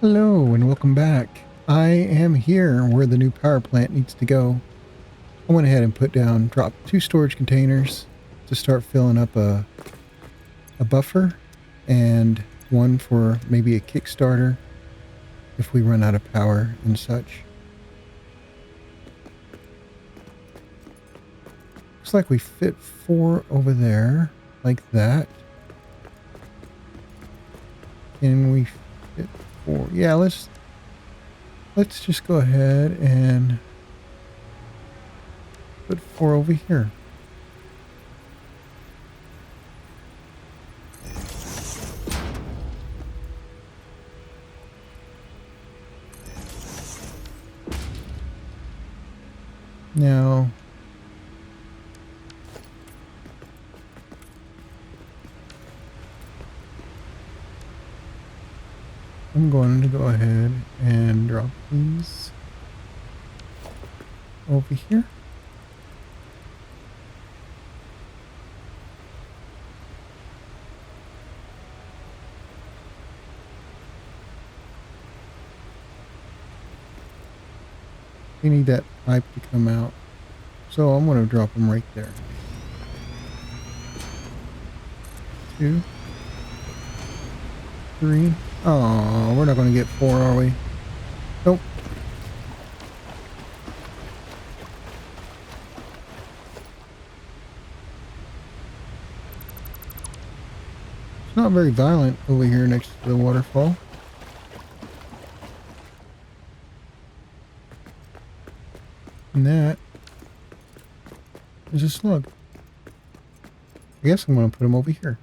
Hello and welcome back. I am here where the new power plant needs to go. I went ahead and dropped 2 storage containers to start filling up a buffer and one for maybe a Kickstarter if we run out of power and such. Looks like we fit 4 over there like that. Can we fit 4? Yeah, let's just go ahead and put 4 over here. Now, I'm going to go ahead and drop these over here. We need that pipe to come out, so I'm going to drop them right there. 2, 3. Oh, we're not going to get 4, are we? Nope. It's not very violent over here next to the waterfall. And that is a slug. I guess I'm going to put him over here.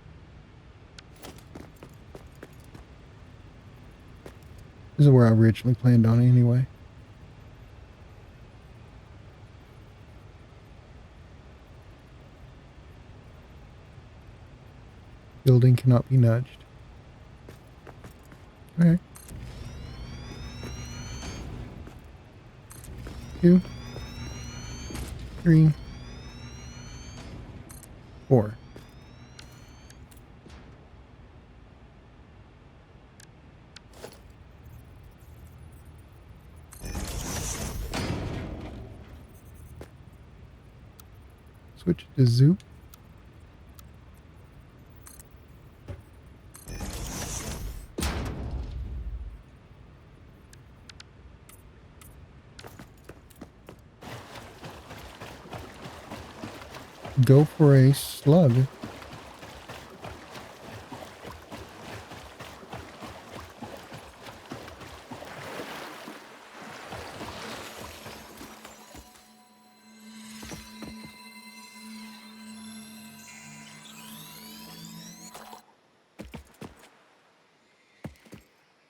This is where I originally planned on anyway. Building cannot be nudged. Okay. 2, 3, 4. Switch to zoop. Go for a slug.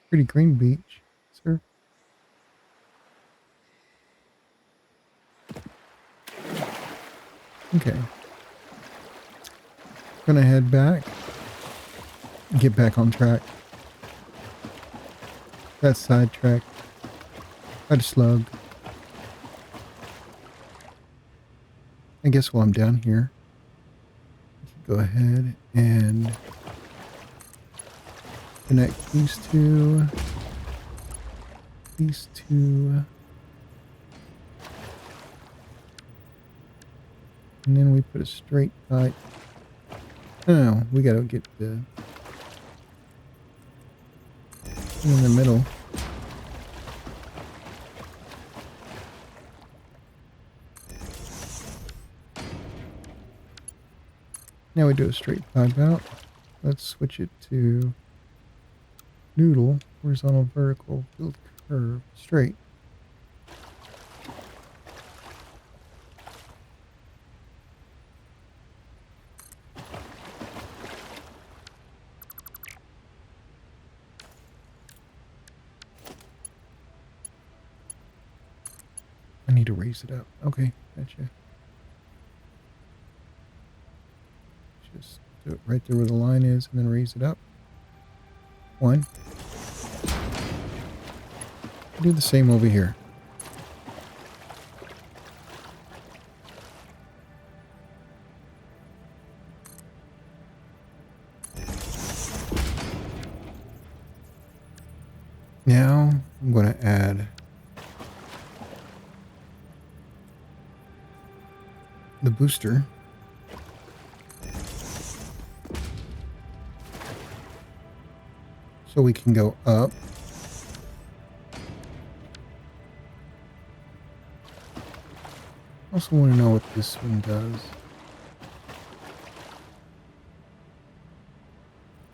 Pretty green beach, sir. Okay. Gonna head back. Get back on track. That's sidetracked. Got a slug. I guess while I'm down here, go ahead and connect these two. These two. And then we put a straight pipe. Oh, we gotta get the in the middle. Now we do a straight pipe out. Let's switch it to noodle, horizontal, vertical, field curve, straight. I need to raise it up. Okay, gotcha. Just do it right there where the line is and then raise it up. 1. Do the same over here. Now I'm going to add the booster. So we can go up. I also want to know what this one does.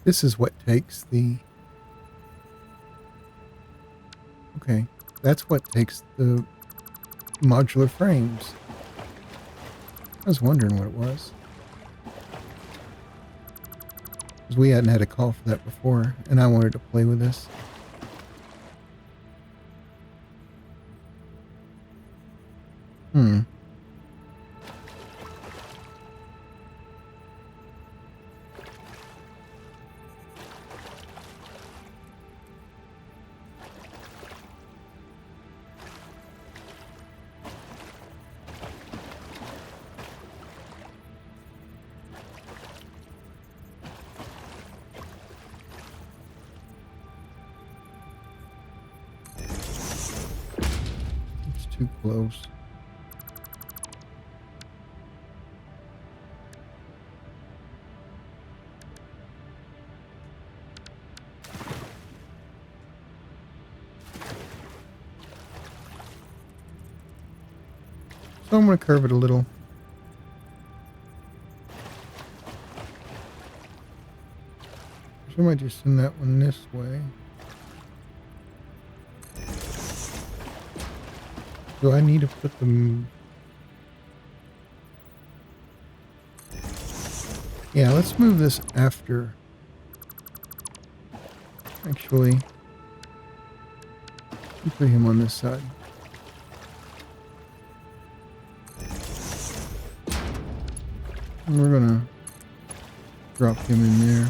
This is what takes the... Okay, that's what takes the modular frames. I was wondering what it was. Because we hadn't had a call for that before, and I wanted to play with this. It's too close. So I'm going to curve it a little. So I might just send that one this way. Do I need to put them... Yeah, let's move this after. Actually, we put him on this side. And we're gonna drop him in there.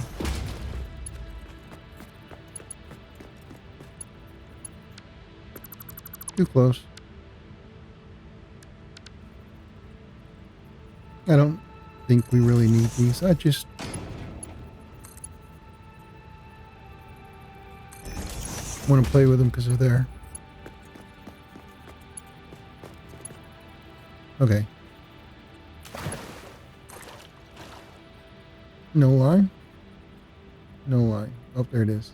Too close. I don't think we really need these. I just want to play with them because they're there. Okay. No line? No line. Oh, there it is.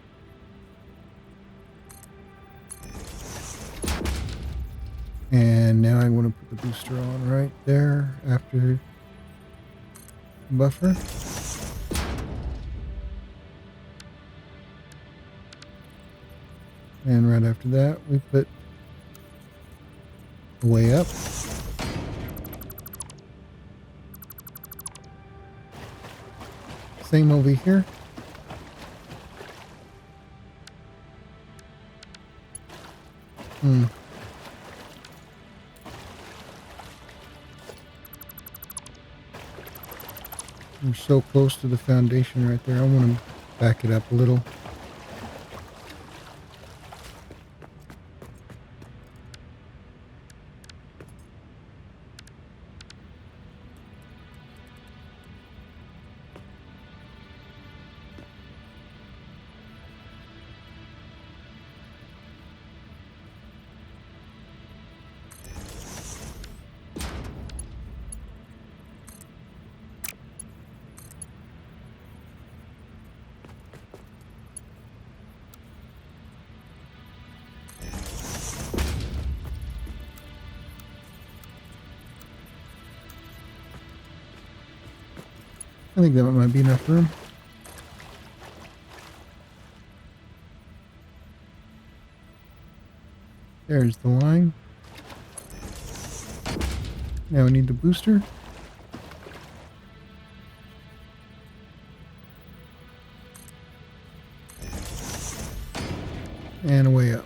And now I want to put the booster on right there after buffer. And right after that, we put the way up. Same over here. We're so close to the foundation right there. I want to back it up a little. I think that might be enough room. There's the line. Now we need the booster. And away up.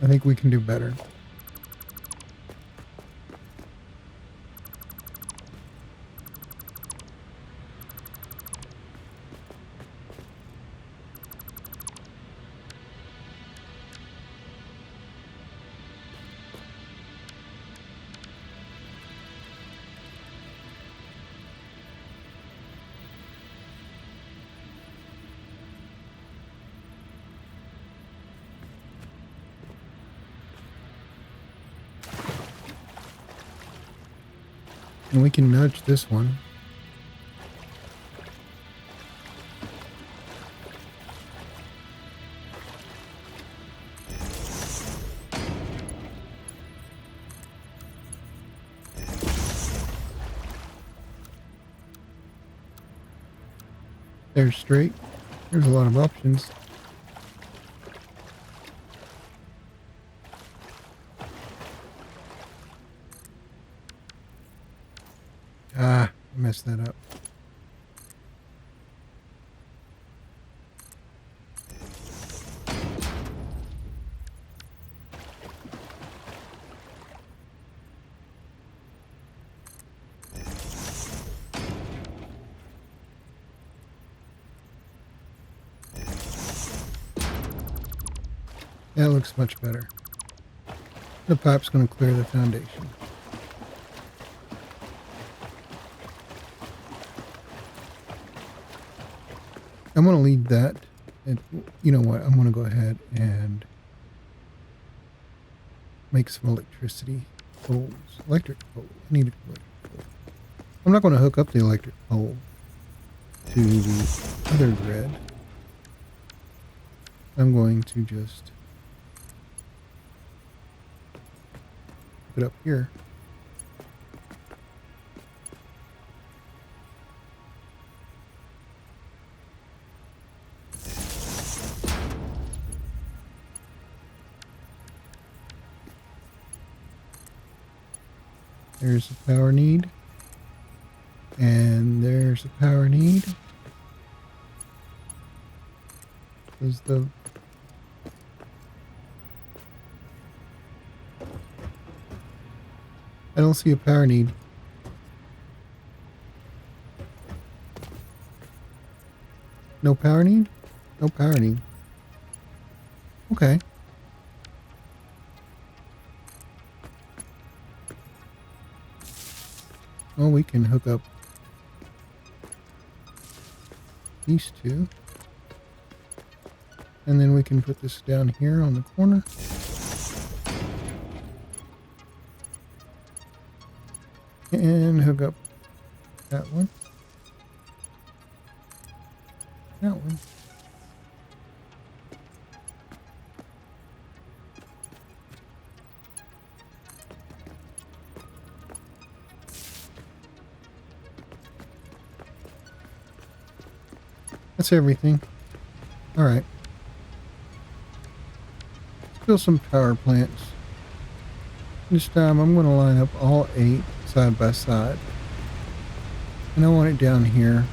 I think we can do better. And we can nudge this one. There's straight. There's a lot of options. Ah, I messed that up. That looks much better. The pipe's going to clear the foundation. I'm going to leave that. And you know what? I'm going to go ahead and make some electricity poles. Electric pole. I need an electric pole. I'm not going to hook up the electric pole to the other grid. I'm going to just put it up here. There's a power need. And there's a power need. Is the I don't see a power need. No power need? No power need. Okay. Well, we can hook up these two. And then we can put this down here on the corner. And hook up that one. That one. That's everything. All right. Build some power plants. This time I'm going to line up all 8 side by side. And I want it down here.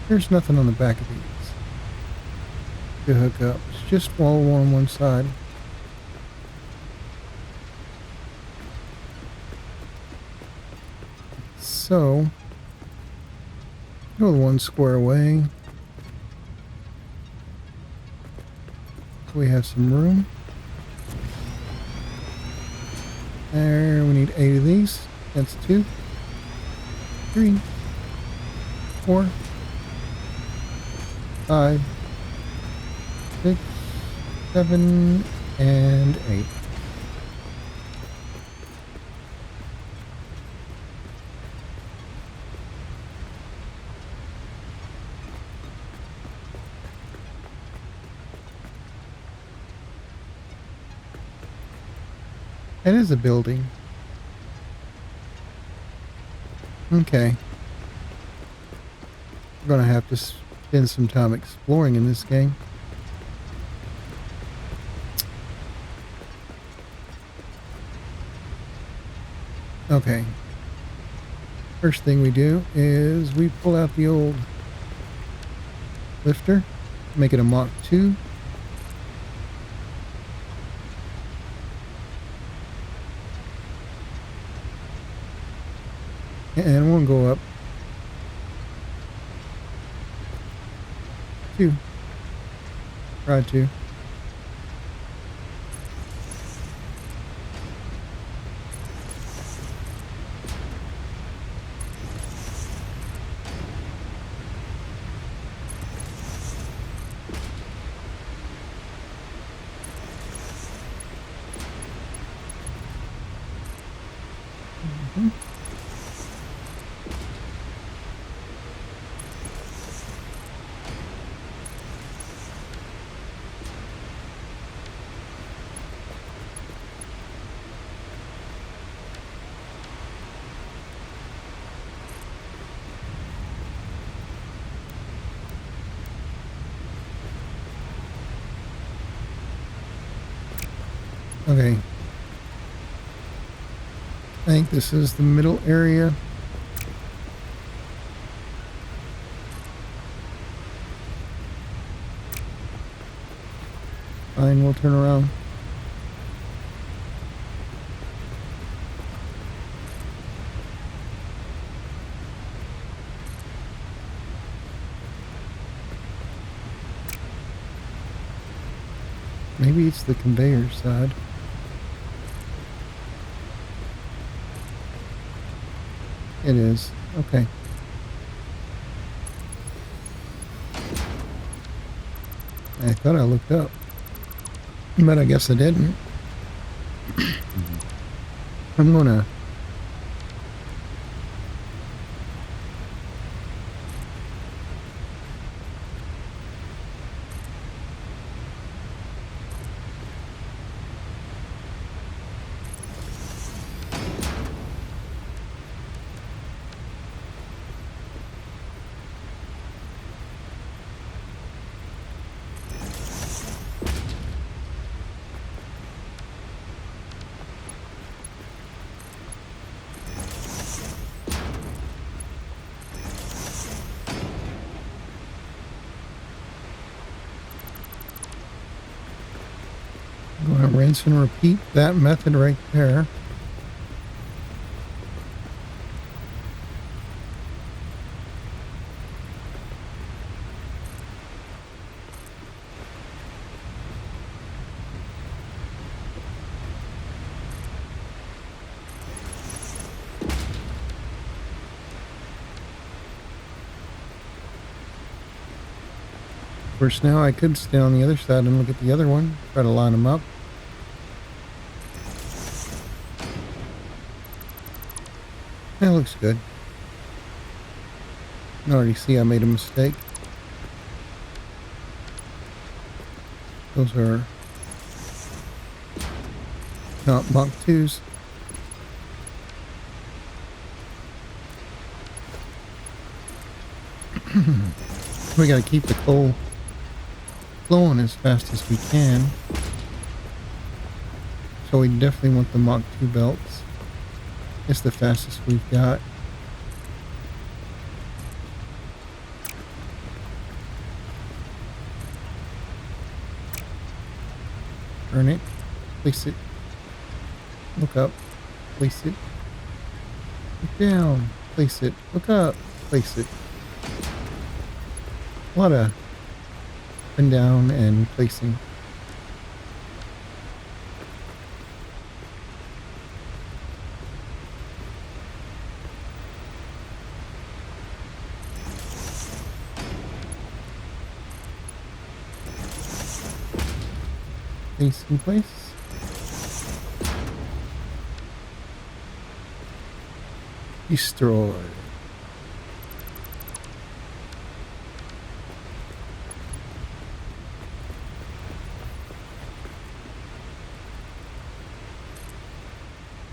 There's nothing on the back of these to hook up. It's just all on one side. So, go one square away. We have some room. There, we need 8 of these. That's 2, 3, 4, 5, 6, 7, and 8. That is a building. Okay. We're gonna have to spend some time exploring in this game. Okay. First thing we do is we pull out the old lifter, make it a Mach 2. And we'll go up 2. Try to. Okay. I think this is the middle area. Fine, we'll turn around. Maybe it's the conveyor side. It is. Okay. I thought I looked up, but I guess I didn't. I'm gonna rinse and repeat that method right there. Of course, now I could stay on the other side and look at the other one, try to line them up. That looks good. I already see I made a mistake. Those are not Mach 2s. We gotta keep the coal flowing as fast as we can. So we definitely want the Mach 2 belts. It's the fastest we've got. Turn it. Place it. Look up. Place it. Look down. Place it. Look up. Place it. A lot of up and down and placing. Place in place. Destroy.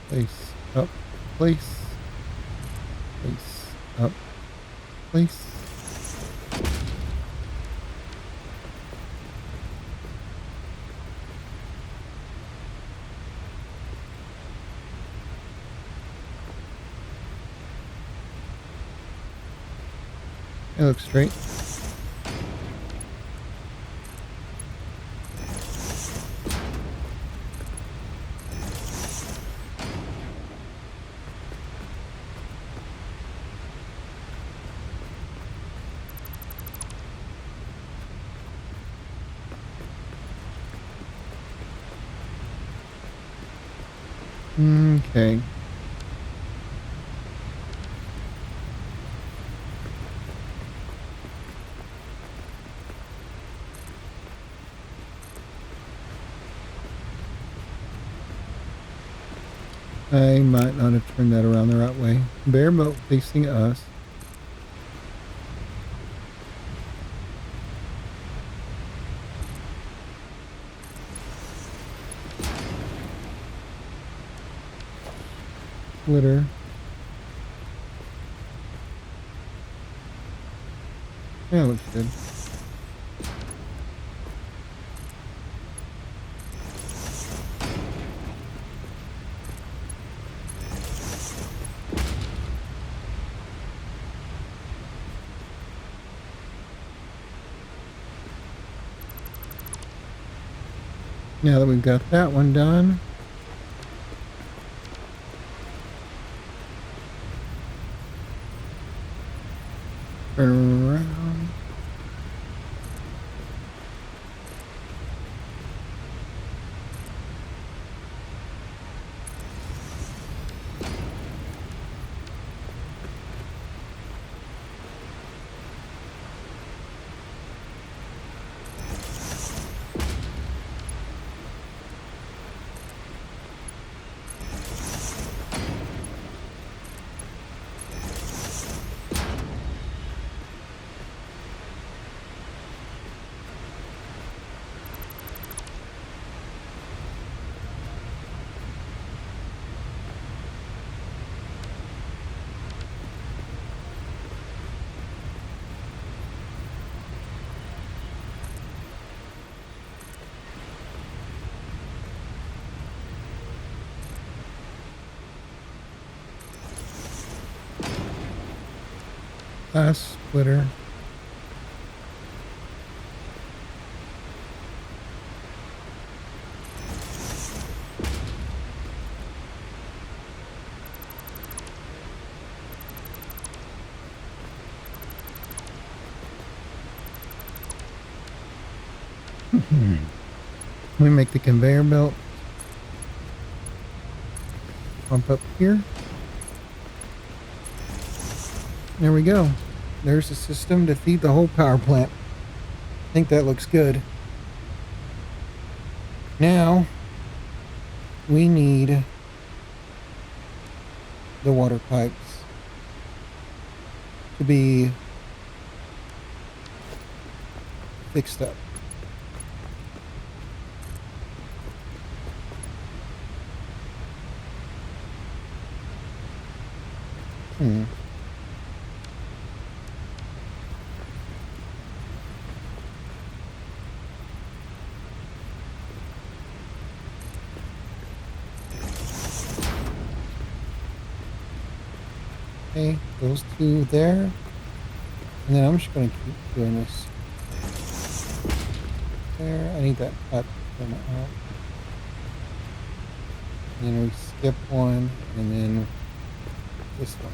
Place up, place, place up, place. It looks straight. Okay. I might not have turned that around the right way. Bare boat facing us. Glitter. Yeah, looks good. Now that we've got that one done, turn around. Glass splitter. We make the conveyor belt pump up here. There we go. There's the system to feed the whole power plant. I think that looks good. Now we need the water pipes to be fixed up. Okay, those two there. And then I'm just going to keep doing this. There, I need that pipe to come out. And then we skip one, and then this one.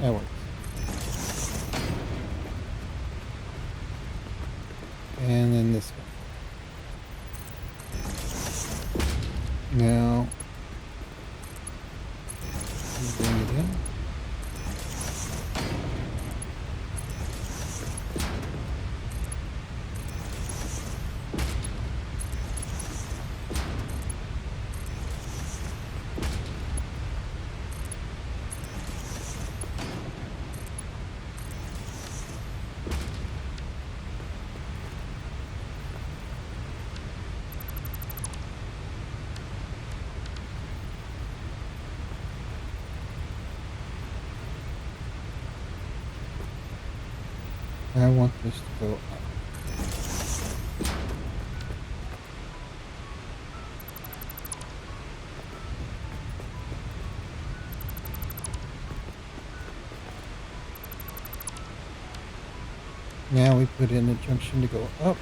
That works. And then this one. Now, bring it in. I want this to go up. Now we put in the junction to go up.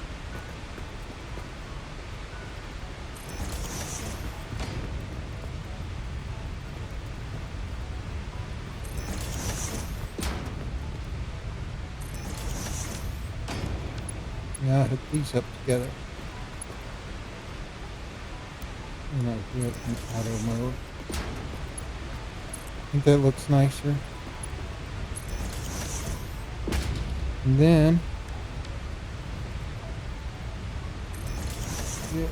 Now hook these up together. And I'll do it in auto mode. I think that looks nicer. And then get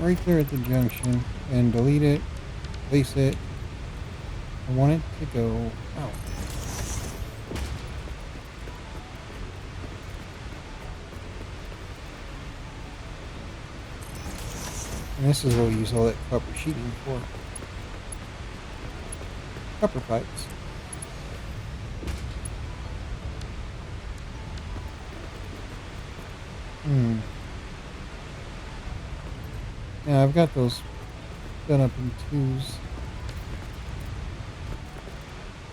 right there at the junction and delete it, place it. I want it to go out. And this is what we use all that copper sheeting for. Copper pipes. Now I've got those done up in twos.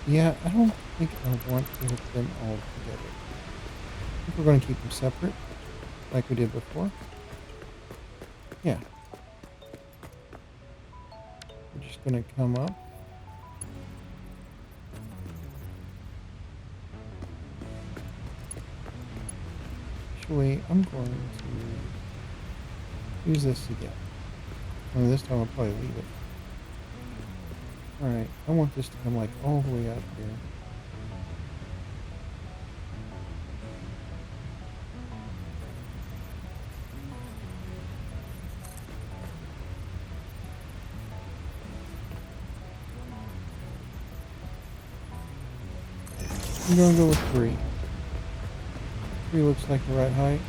Yeah, I don't think I want to hook them all together. I think we're going to keep them separate, like we did before. Yeah. We're just going to come up. Actually, I'm going to use this again. Well, this time I'll probably leave it. Alright, I want this to come like all the way out here. I'm gonna go with 3. 3 looks like the right height.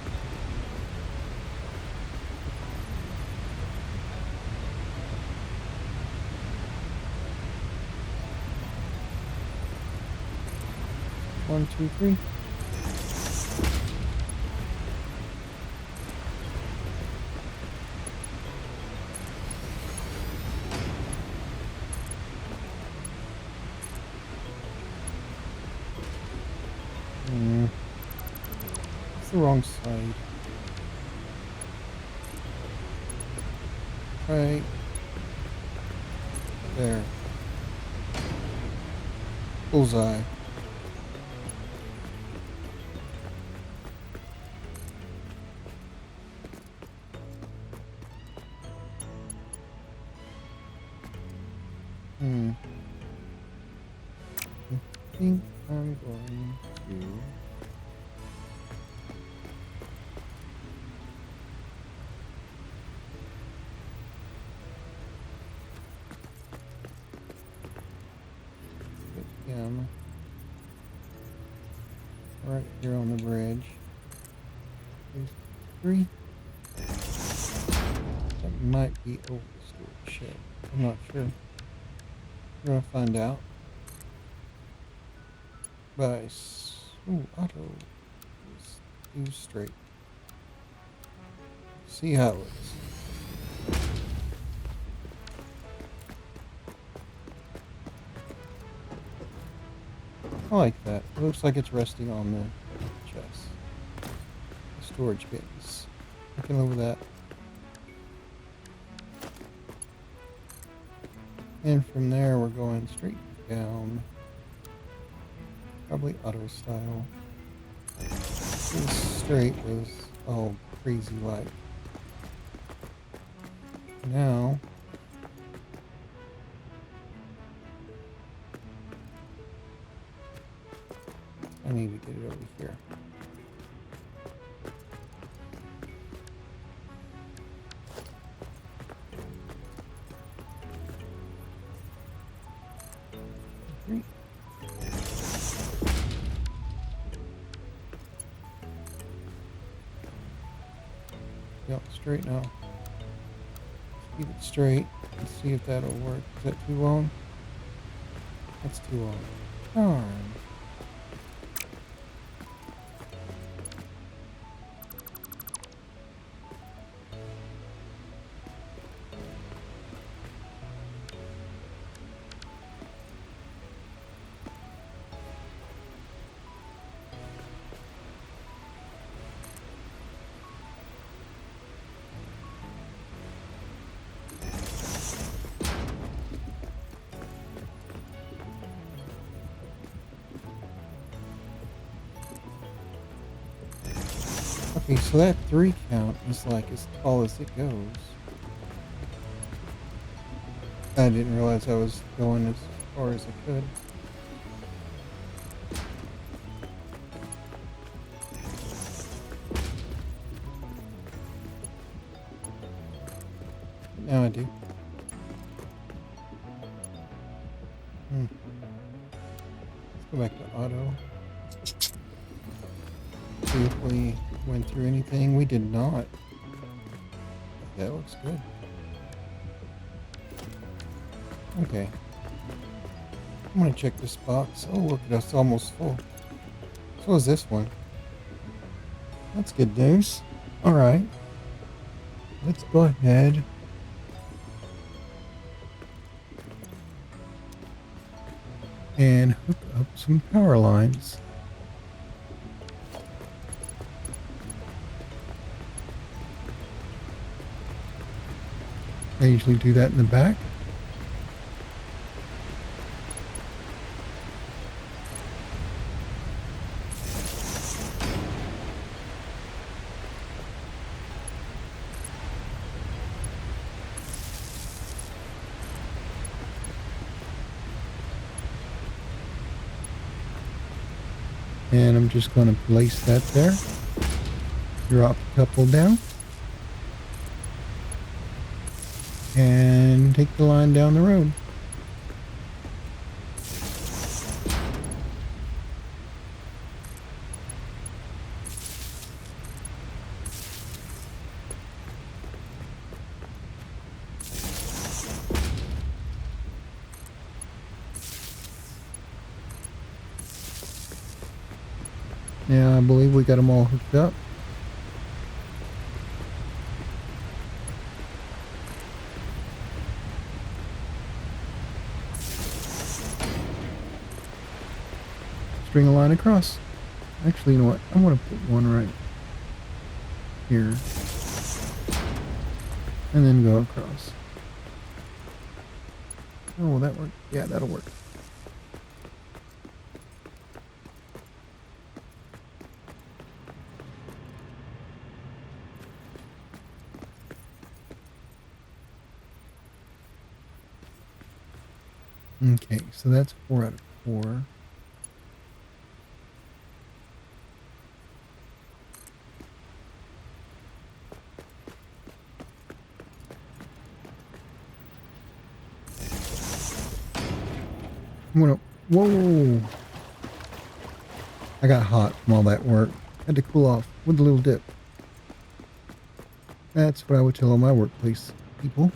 One, two, three. It's the wrong side. Right there. Bullseye. I think I'm going to put him right here on the bridge. 2, 3. That might be over the storage shed. I'm not sure. We're gonna find out. By auto. Let's do straight. See how it looks. I like that. It looks like it's resting on the chest. The storage bins. I can live with that. And from there we're going straight down. Probably auto style. This straight was all crazy light. Now I need to get it over here. Yep, straight now. Keep it straight and see if that'll work. Is that too long? That's too long. Darn. Okay, so that 3 count is like as tall as it goes. I didn't realize I was going as far as I could. Now I do. Let's go back to auto. See if we went through anything. We did not. That looks good. Okay. I'm gonna check this box. Oh, look, it's almost full. So is this one. That's good news. Alright. Let's go ahead. and hook up some power lines. I usually do that in the back. And I'm just going to place that there. Drop a couple down. And take the line down the road. Now I believe we got them all hooked up. String a line across. Actually, you know what? I'm going to put one right here. And then go across. Oh, will that work? Yeah, that'll work. Okay, so that's 4 out of 4. I'm gonna, whoa! I got hot from all that work. Had to cool off with a little dip. That's what I would tell all my workplace people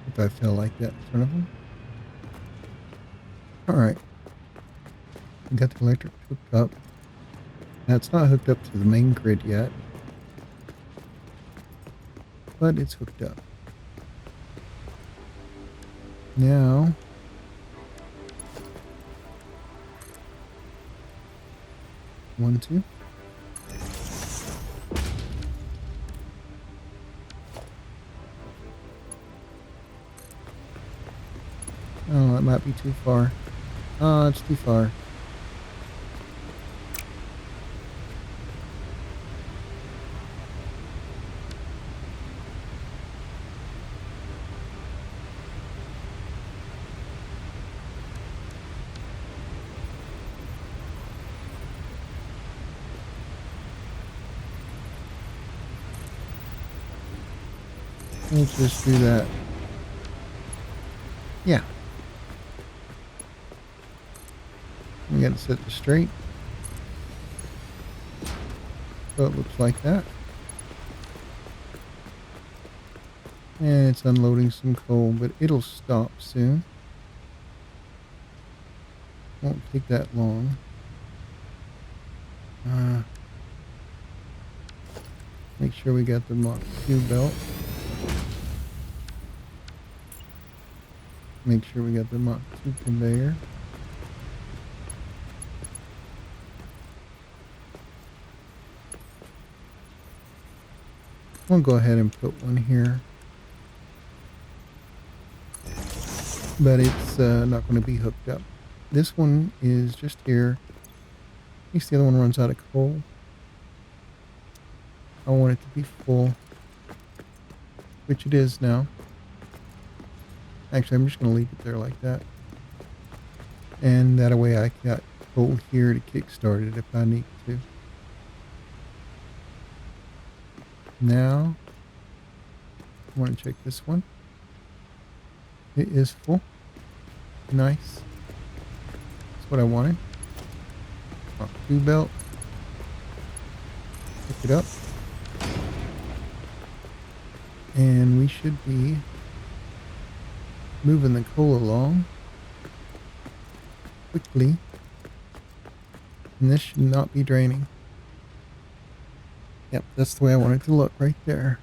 if I felt like that in front of them. Alright. We got the electric hooked up. Now it's not hooked up to the main grid yet, but it's hooked up. Now, one, two. Oh, that might be too far. Oh, it's too far. Let's just do that. Yeah. We got to set this straight. So it looks like that. And it's unloading some coal, but it'll stop soon. Won't take that long. Make sure we got the Mach 2 belt. Make sure we got the Mach 2 conveyor. We'll go ahead and put one here. But it's not going to be hooked up. This one is just here. In case the other one runs out of coal. I want it to be full. Which it is now. Actually, I'm just going to leave it there like that. And that way I got coal here to kickstart it if I need to. Now, I want to check this one. It is full. Nice. That's what I wanted. Mach 2 belt. Pick it up. And we should be moving the coal along quickly. And this should not be draining. Yep, that's the way I want it to look right there.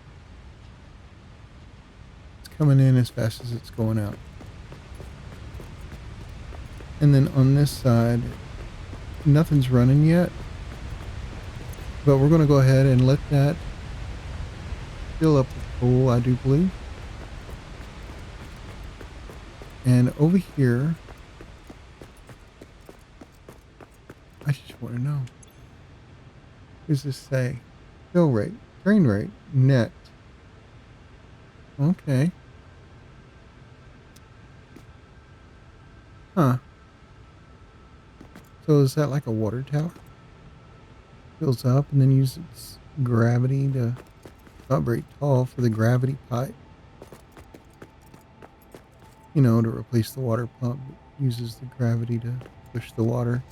It's coming in as fast as it's going out. And then on this side, nothing's running yet. But we're going to go ahead and let that fill up with coal, I do believe. And over here, I just want to know. What does this say? Fill rate, drain rate, net. Okay. Huh. So is that like a water tower? Fills up and then uses gravity to, not very tall for the gravity pipe. You know, to replace the water pump. It uses the gravity to push the water.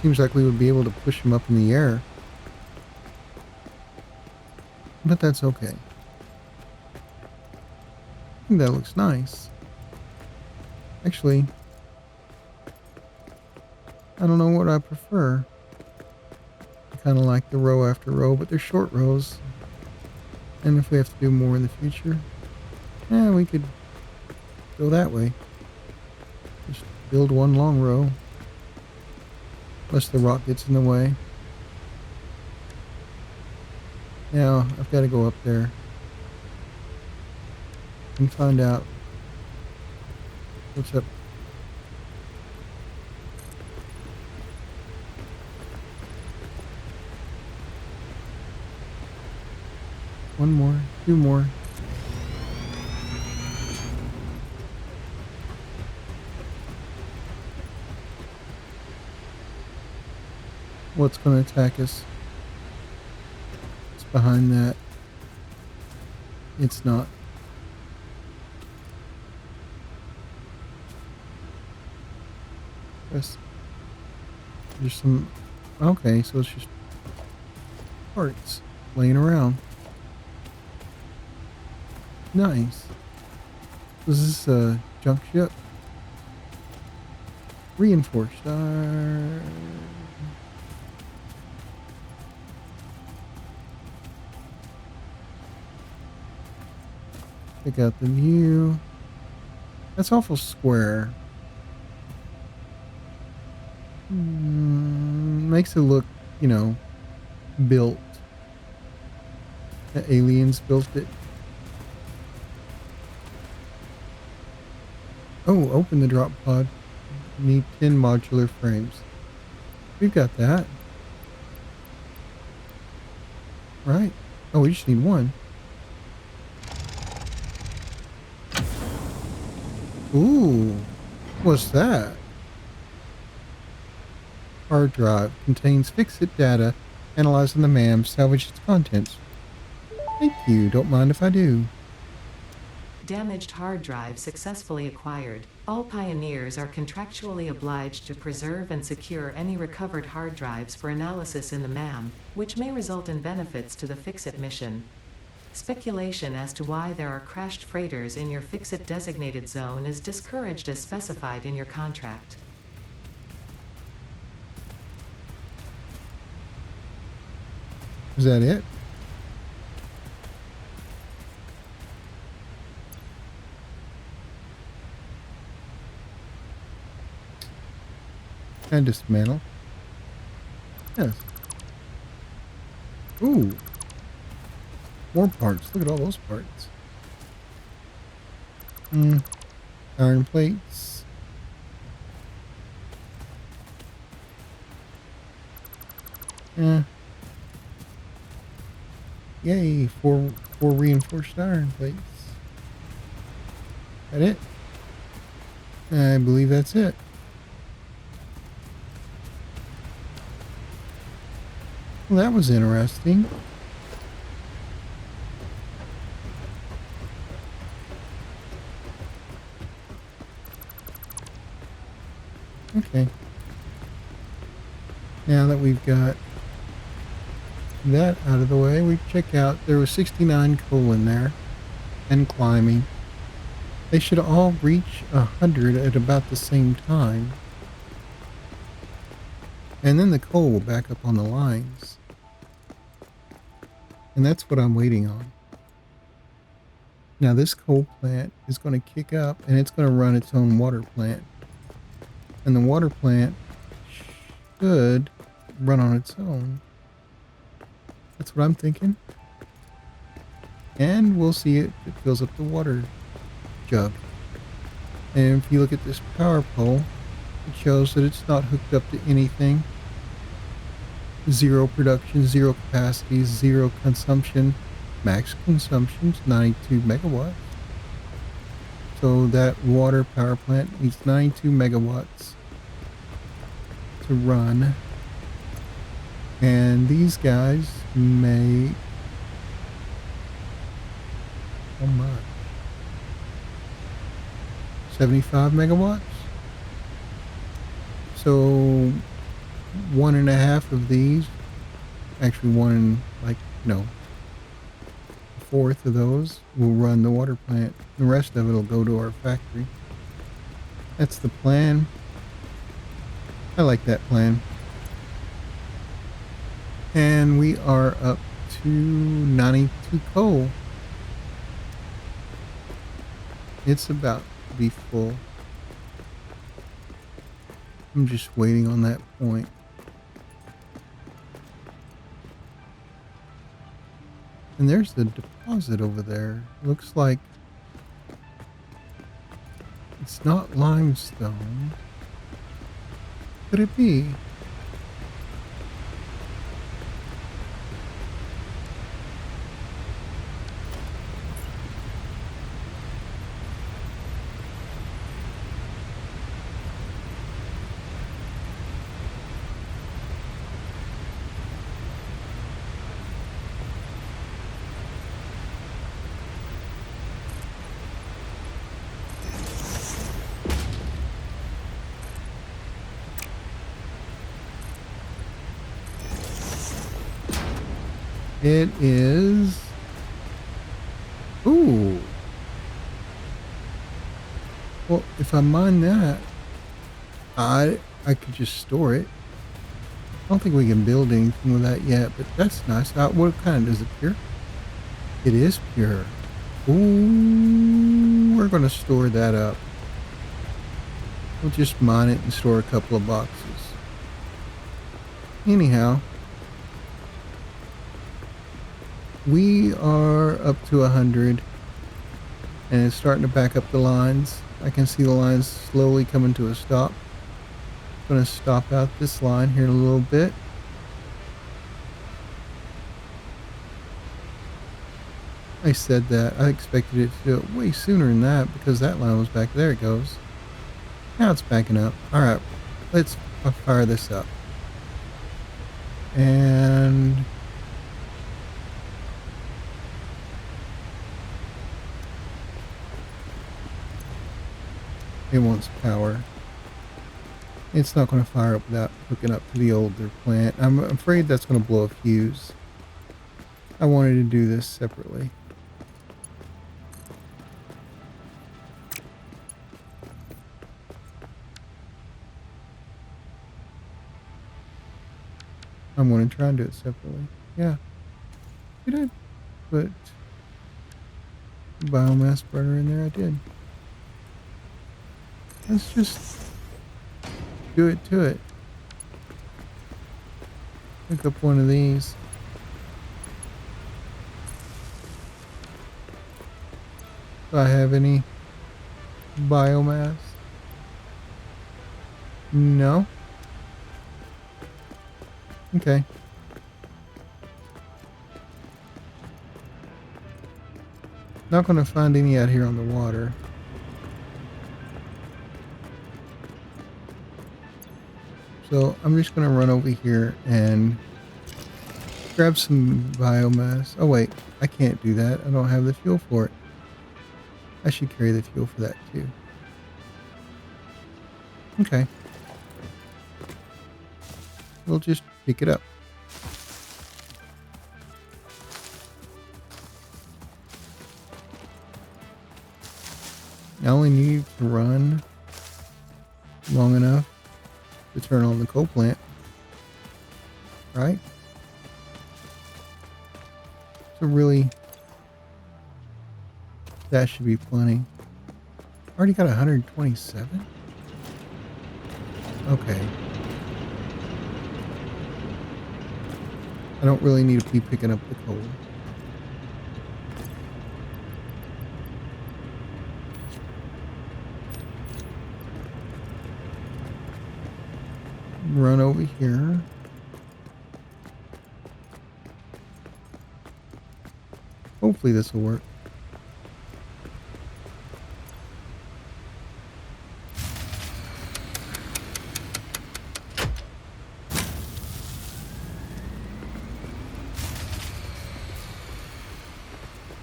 Seems like we would be able to push them up in the air. But that's okay. I think that looks nice. Actually, I don't know what I prefer. I kind of like the row after row, but they're short rows. And if we have to do more in the future, we could go that way. Just build one long row. Unless the rock gets in the way. Now, I've got to go up there and find out what's up. One more, two more. What's going to attack us? It's behind that. It's not. There's some. Okay, so it's just parts laying around. Nice. This is a junk ship. Reinforced. Check out the view. That's awful square. Makes it look, you know, built. The aliens built it. Oh, open the drop pod. Need 10 modular frames. We've got that. Right. Oh, we just need one. Ooh. What's that? Hard drive. Contains fix-it data. Analyzing the MAM. Salvage its contents. Thank you. Don't mind if I do. Damaged hard drive successfully acquired. All pioneers are contractually obliged to preserve and secure any recovered hard drives for analysis in the MAM, which may result in benefits to the Fix-It mission. Speculation as to why there are crashed freighters in your Fix-It designated zone is discouraged as specified in your contract. Is that it? And dismantle. Yes. Ooh. More parts. Look at all those parts. Iron plates. Yay, four reinforced iron plates. That it? I believe that's it. Well, that was interesting. Okay. Now that we've got that out of the way, we check out, there was 69 coal in there and climbing. They should all reach 100 at about the same time. And then the coal will back up on the lines. And that's what I'm waiting on. Now this coal plant is going to kick up and it's going to run its own water plant. And the water plant should run on its own. That's what I'm thinking. And we'll see it fills up the water jug. And if you look at this power pole, it shows that it's not hooked up to anything. Zero production, zero capacity, zero consumption. Max consumption is 92 megawatts. So that water power plant needs 92 megawatts to run. And these guys make how much? 75 megawatts? So 1.5 of these, actually a fourth of those will run the water plant. The rest of it will go to our factory. That's the plan. I like that plan. And we are up to 92 coal. It's about to be full. I'm just waiting on that point. And there's the deposit over there. Looks like it's not limestone. Could it be? It is. Ooh. Well, if I mine that, I could just store it. I don't think we can build anything with that yet, but that's nice. What kind is it, pure? It is pure. Ooh, we're going to store that up. We'll just mine it and store a couple of boxes. Anyhow, we are up to 100 and it's starting to back up the lines. I can see the lines slowly coming to a stop. I'm going to stop out this line here in a little bit. I said that. I expected it to do it way sooner than that because that line was back. There it goes. Now it's backing up. All right, let's fire this up. And it wants power. It's not going to fire up without hooking up to the older plant. I'm afraid that's going to blow a fuse. I wanted to do this separately. I'm going to try and do it separately. Yeah. Did I put biomass burner in there? I did. Let's just do it to it. Pick up one of these. Do I have any biomass? No. Okay. Not going to find any out here on the water. So I'm just going to run over here and grab some biomass. Oh wait, I can't do that. I don't have the fuel for it. I should carry the fuel for that too. Okay. We'll just pick it up. I only need to run long enough to turn on the coal plant, right? So really, That should be plenty. Already got 127? Okay. I don't really need to be picking up the coal. Run over here. Hopefully this will work.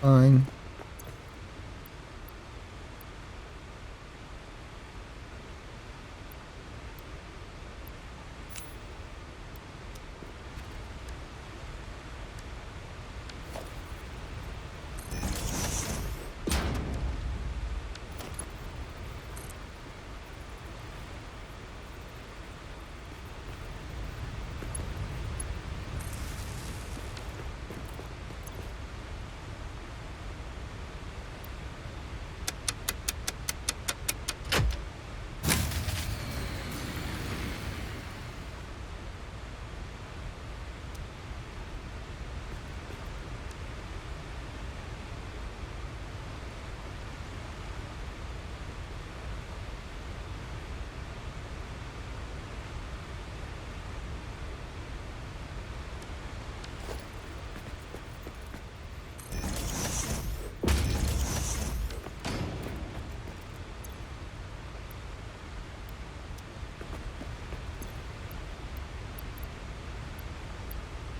Fine.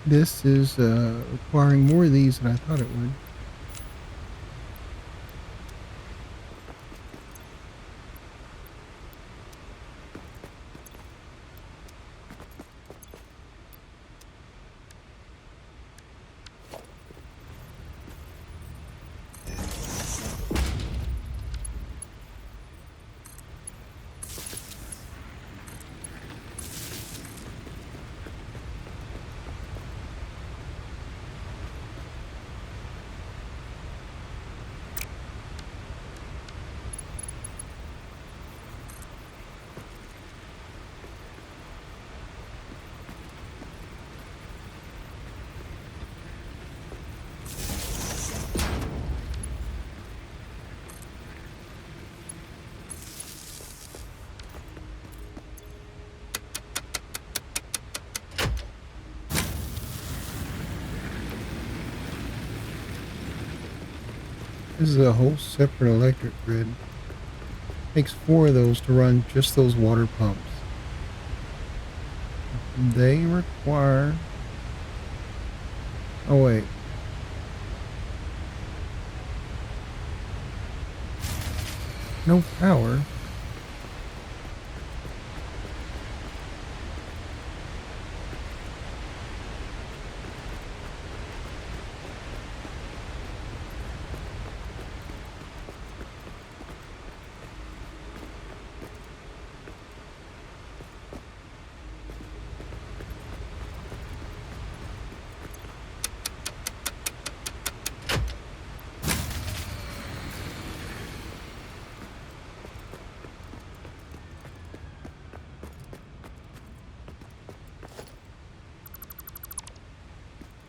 This is requiring more of these than I thought it would. This is a whole separate electric grid. Takes 4 of those to run just those water pumps. They require... Oh wait. No power.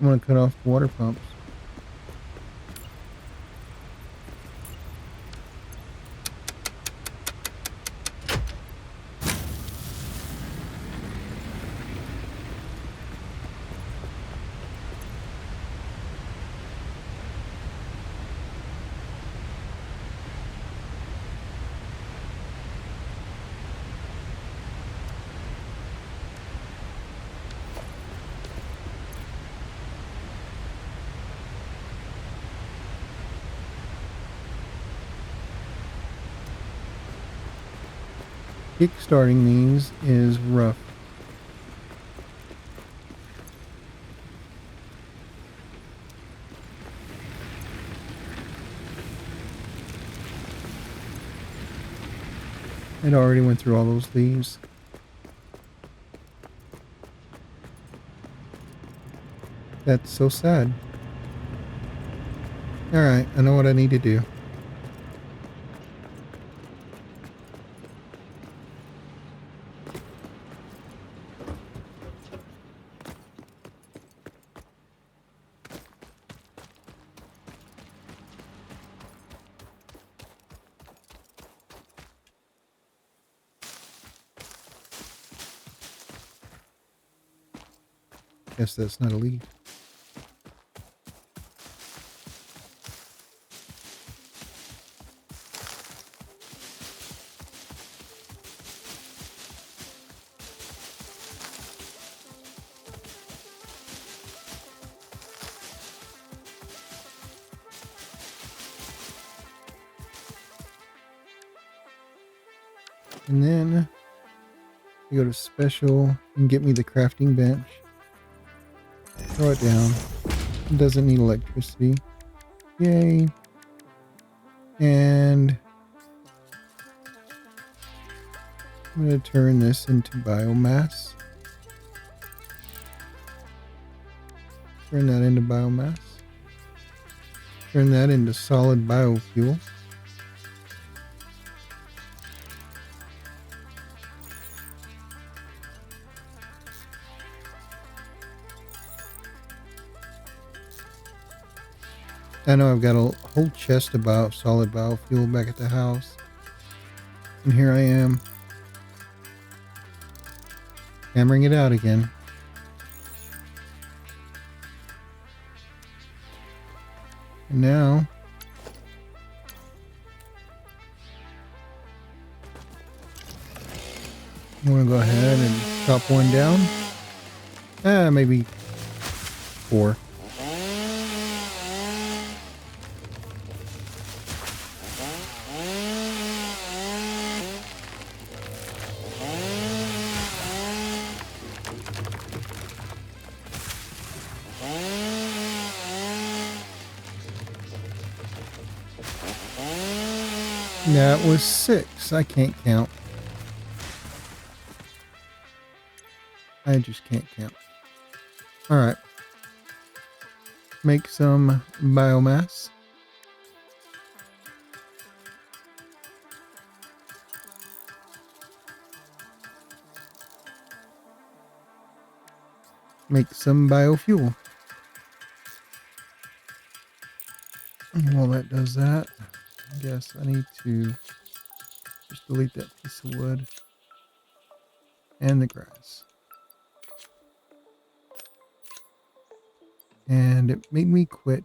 I'm gonna cut off the water pumps. Kickstarting these is rough. It already went through all those leaves. That's so sad. Alright, I know what I need to do. Guess that's not a leaf. And then you go to special and get me the crafting bench. Throw it down. It doesn't need electricity. Yay. And I'm going to turn this into biomass. Turn that into biomass. Turn that into solid biofuel. I know I've got a whole chest of solid biofuel back at the house. And here I am, hammering it out again. And now, I'm going to go ahead and chop one down. Maybe 4. That was 6. I can't count. I just can't count. Alright. Make some biomass. Make some biofuel. And while that does that, I guess I need to just delete that piece of wood and the grass. And it made me quit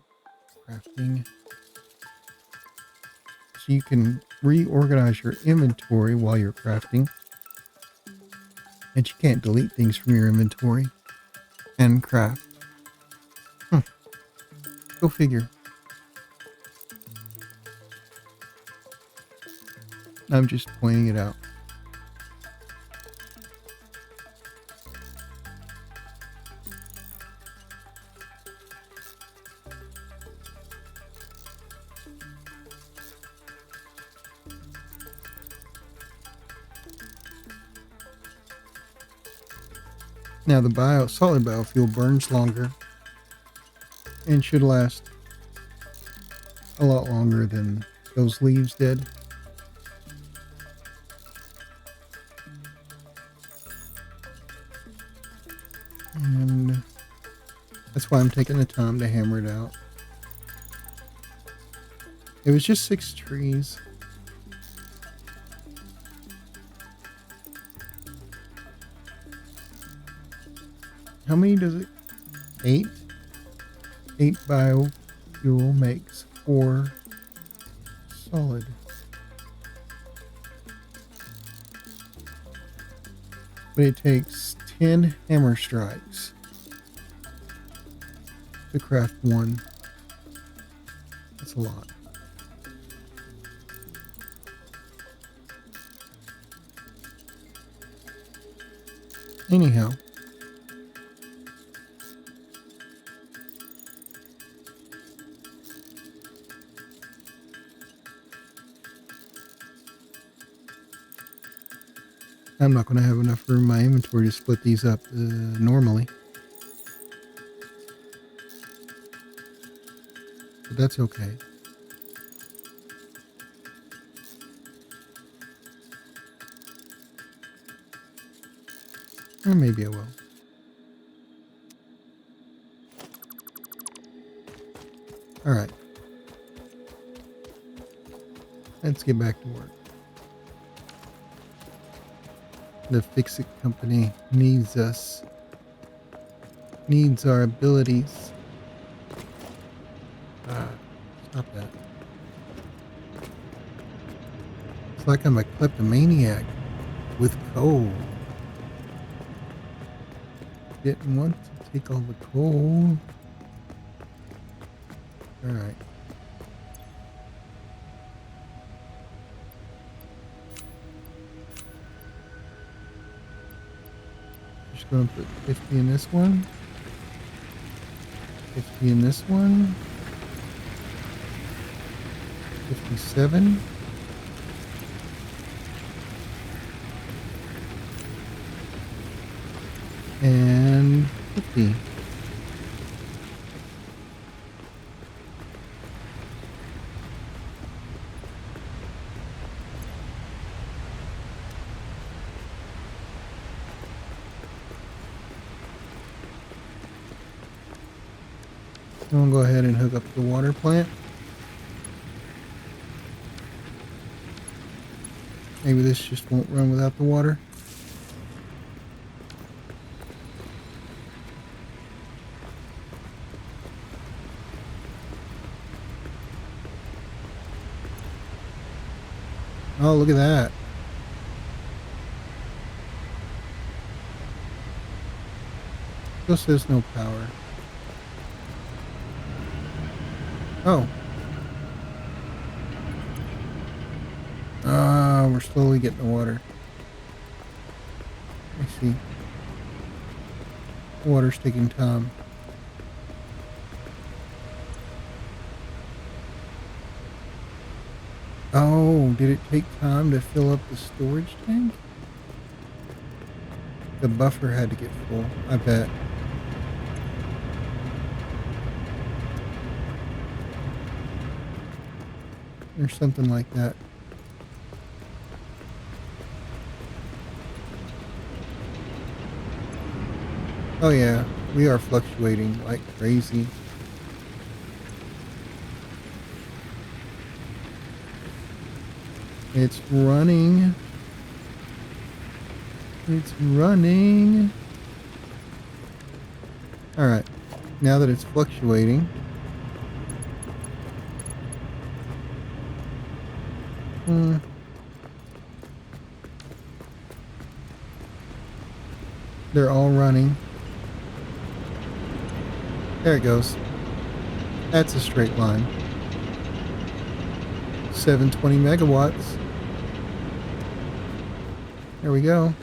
crafting. So you can reorganize your inventory while you're crafting. And you can't delete things from your inventory and craft. Go figure. I'm just pointing it out. Now the solid biofuel burns longer and should last a lot longer than those leaves did. And that's why I'm taking the time to hammer it out. It was just 6 trees. How many does it? 8? 8 biofuel makes 4 solid. But it takes 10 hammer strikes to craft 1. That's a lot. Anyhow, I'm not going to have enough room in my inventory to split these up normally. But that's okay. Or maybe I will. Alright. Let's get back to work. The Fix-It company needs us. needs our abilities. Stop that. It's like I'm a kleptomaniac with coal. Didn't want to take all the coal. Alright. Just gonna put 50 in this one. 50 in this one. 57. And 50. So I'm gonna go ahead and hook up the water plant. Maybe this just won't run without the water. Oh, look at that. Still says no power. Oh. We're slowly getting the water. I see. The water's taking time. Oh, did it take time to fill up the storage tank? The buffer had to get full, I bet. Or something like that. Oh yeah, we are fluctuating like crazy. It's running. It's running. Alright, now that it's fluctuating. They're all running. There it goes. That's a straight line. 720 megawatts. There we go.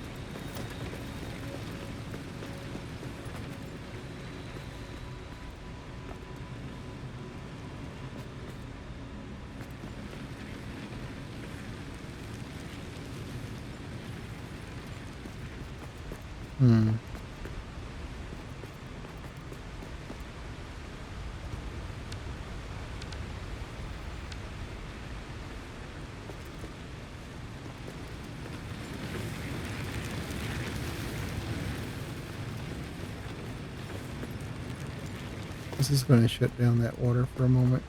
This is going to shut down that water for a moment.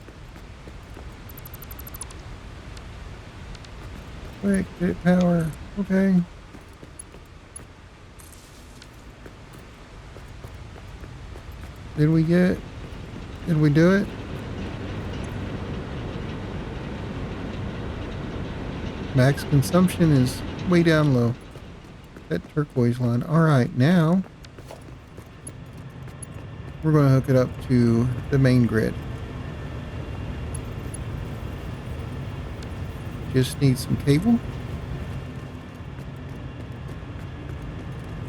Quick, get it power. Okay. Did we do it? Max consumption is way down low. That turquoise line. Alright, now we're going to hook it up to the main grid. Just need some cable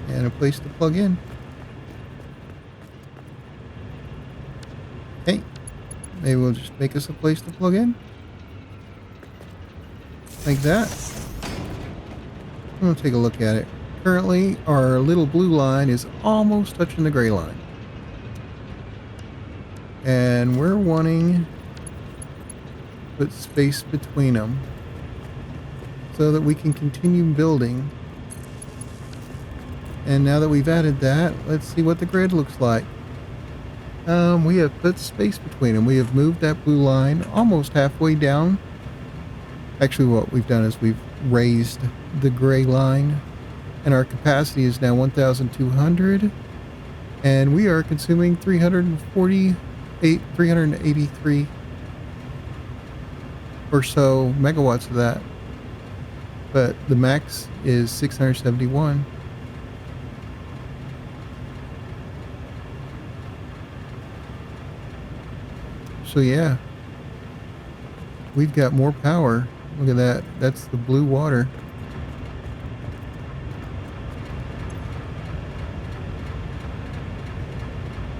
and a place to plug in. Okay, maybe we'll just make us a place to plug in. Like that. I'm going to take a look at it. Currently, our little blue line is almost touching the gray line. And we're wanting to put space between them so that we can continue building. And now that we've added that, let's see what the grid looks like. We have put space between them. We have moved that blue line almost halfway down. Actually, what we've done is we've raised the gray line, and our capacity is now 1,200. And we are consuming 383 or so megawatts of that. But the max is 671. So yeah, we've got more power. Look at that. That's the blue water.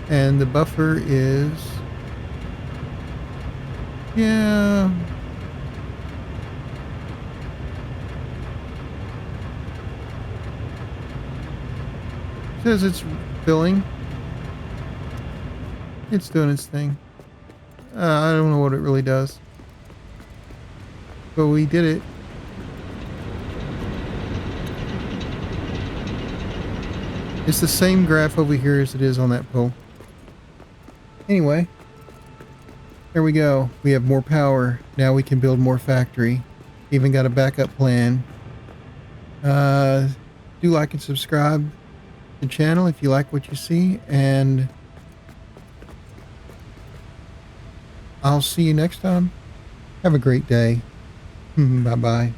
And the buffer is, yeah, says it's filling. It's doing its thing. I don't know what it really does, but we did it. It's the same graph over here as it is on that pole. Anyway, there we go. We have more power. Now we can build more factory. Even got a backup plan. Do like and subscribe to the channel if you like what you see, and I'll see you next time. Have a great day. Bye-bye.